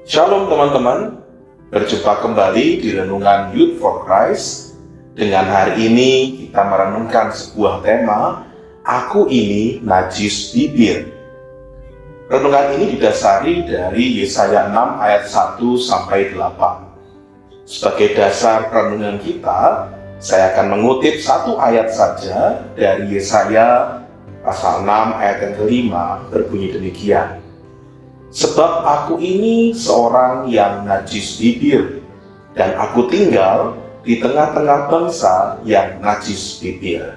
Shalom teman-teman, berjumpa kembali di Renungan Youth for Christ. Dengan hari ini kita merenungkan sebuah tema, Aku ini najis bibir. Renungan ini didasari dari Yesaya 6 ayat 1 sampai 8. Sebagai dasar renungan kita, saya akan mengutip satu ayat saja dari Yesaya pasal 6 ayat yang kelima, berbunyi demikian. Sebab aku ini seorang yang najis bibir, dan aku tinggal di tengah-tengah bangsa yang najis bibir.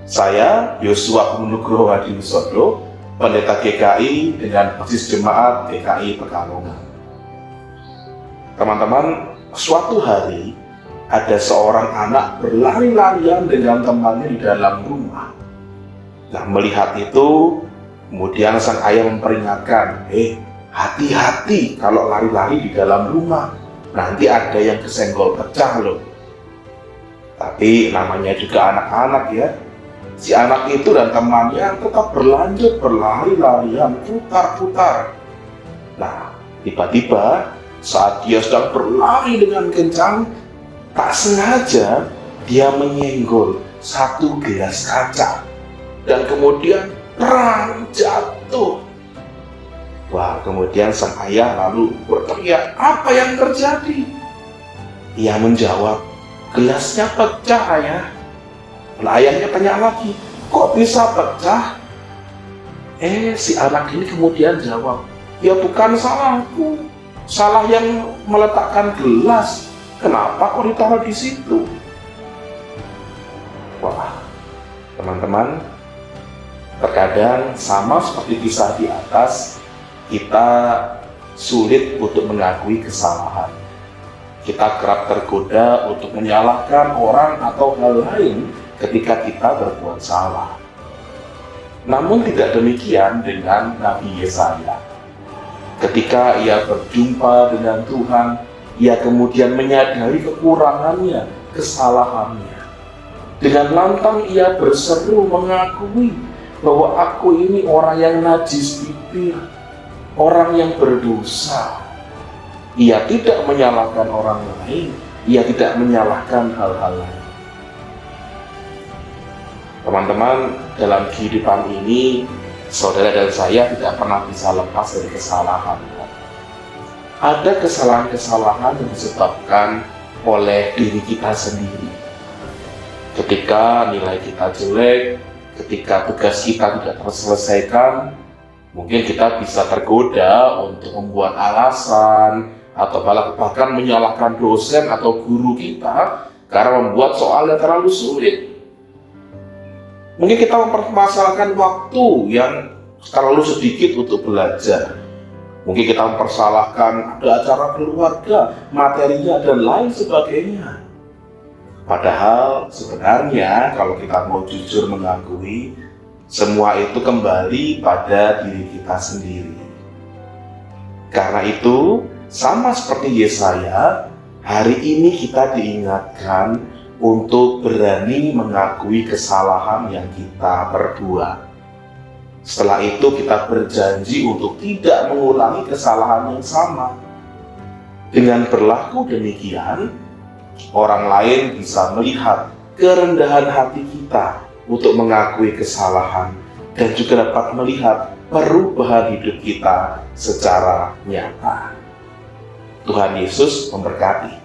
Saya, Yosua Penugroho Hadiwisodo, pendeta GKI dengan Basis Jemaat GKI Pekalongan. Teman-teman, suatu hari ada seorang anak berlari-larian dengan temannya di dalam rumah. Nah, melihat itu, kemudian sang ayah memperingatkan, hati-hati kalau lari-lari di dalam rumah, nanti ada yang kesenggol pecah loh. Tapi namanya juga anak-anak ya. Si anak itu dan temannya tetap berlanjut berlari-larian, putar-putar. Nah, tiba-tiba saat dia sedang berlari dengan kencang, tak sengaja dia menyenggol satu gelas kaca. Dan kemudian perang jatuh. Wah, kemudian sang ayah lalu berteriak, apa yang terjadi? Ia menjawab, gelasnya pecah ayah. Nah, ayahnya tanya lagi, kok bisa pecah? Si anak ini kemudian jawab, ya bukan salahku, salah yang meletakkan gelas. Kenapa kok ditaruh di situ? Wah, teman-teman, terkadang sama seperti kisah di atas, kita sulit untuk mengakui kesalahan. Kita kerap tergoda untuk menyalahkan orang atau hal lain ketika kita berbuat salah. Namun tidak demikian dengan Nabi Yesaya. Ketika ia berjumpa dengan Tuhan, ia kemudian menyadari kekurangannya, kesalahannya. Dengan lantang ia berseru mengakui bahwa aku ini orang yang najis bibir, orang yang berdosa. Ia tidak menyalahkan orang lain, ia tidak menyalahkan hal-hal lain. Teman-teman, dalam kehidupan ini, saudara dan saya tidak pernah bisa lepas dari kesalahan. Ada kesalahan-kesalahan yang disebabkan oleh diri kita sendiri. Ketika nilai kita jelek, ketika tugas kita tidak terselesaikan, mungkin kita bisa tergoda untuk membuat alasan atau bahkan menyalahkan dosen atau guru kita karena membuat soal yang terlalu sulit. Mungkin kita mempermasalahkan waktu yang terlalu sedikit untuk belajar. Mungkin kita mempersalahkan ada acara keluarga, materinya, dan lain sebagainya. Padahal sebenarnya kalau kita mau jujur mengakui, semua itu kembali pada diri kita sendiri. Karena itu, sama seperti Yesaya, hari ini kita diingatkan untuk berani mengakui kesalahan yang kita perbuat. Setelah itu kita berjanji untuk tidak mengulangi kesalahan yang sama. Dengan berlaku demikian, orang lain bisa melihat kerendahan hati kita untuk mengakui kesalahan dan juga dapat melihat perubahan hidup kita secara nyata. Tuhan Yesus memberkati.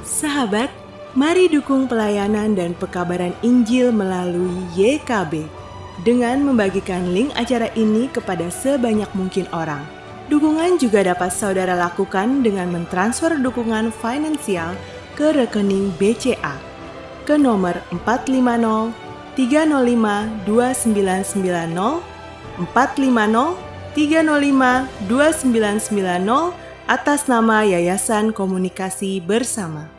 Sahabat, mari dukung pelayanan dan pekabaran Injil melalui YKB dengan membagikan link acara ini kepada sebanyak mungkin orang. Dukungan juga dapat saudara lakukan dengan mentransfer dukungan finansial ke rekening BCA ke nomor 450 305 2990 450 305 2990 atas nama Yayasan Komunikasi Bersama.